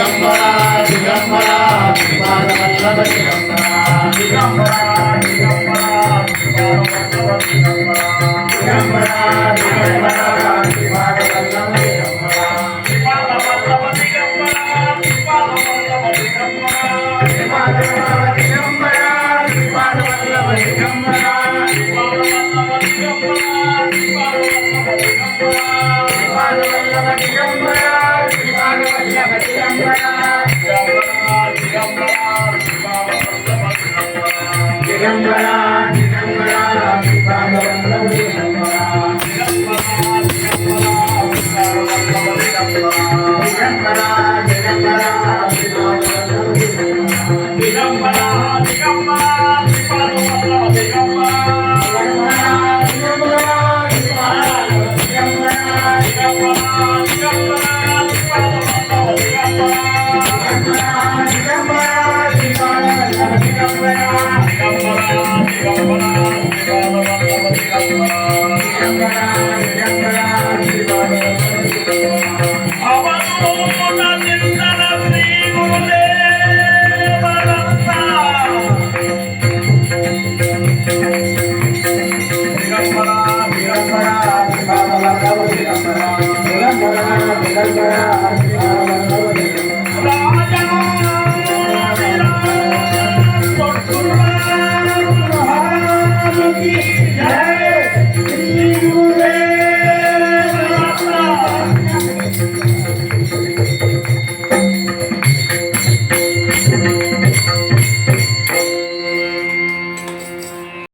Digambara Shripad Vallabh Digambara Digambara Digambara Shripad Vallabh Digambara Digambara Digambara Shripad Vallabh Digambara Shripad Vallabh Digambara Shripad Vallabh Digambara Shripad Vallabh Digambara Shripad Vallabh Digambara Shripad Vallabh Digambara Shripad Vallabh Digambara Shripad Vallabh Digambara Shripad Vallabh Digambara Digambara Digambara Shripad Vallabh Digambara Digambara Digambara Shripad Vallabh Digambara Digambara Digambara Shripad Vallabh Digambara Digambara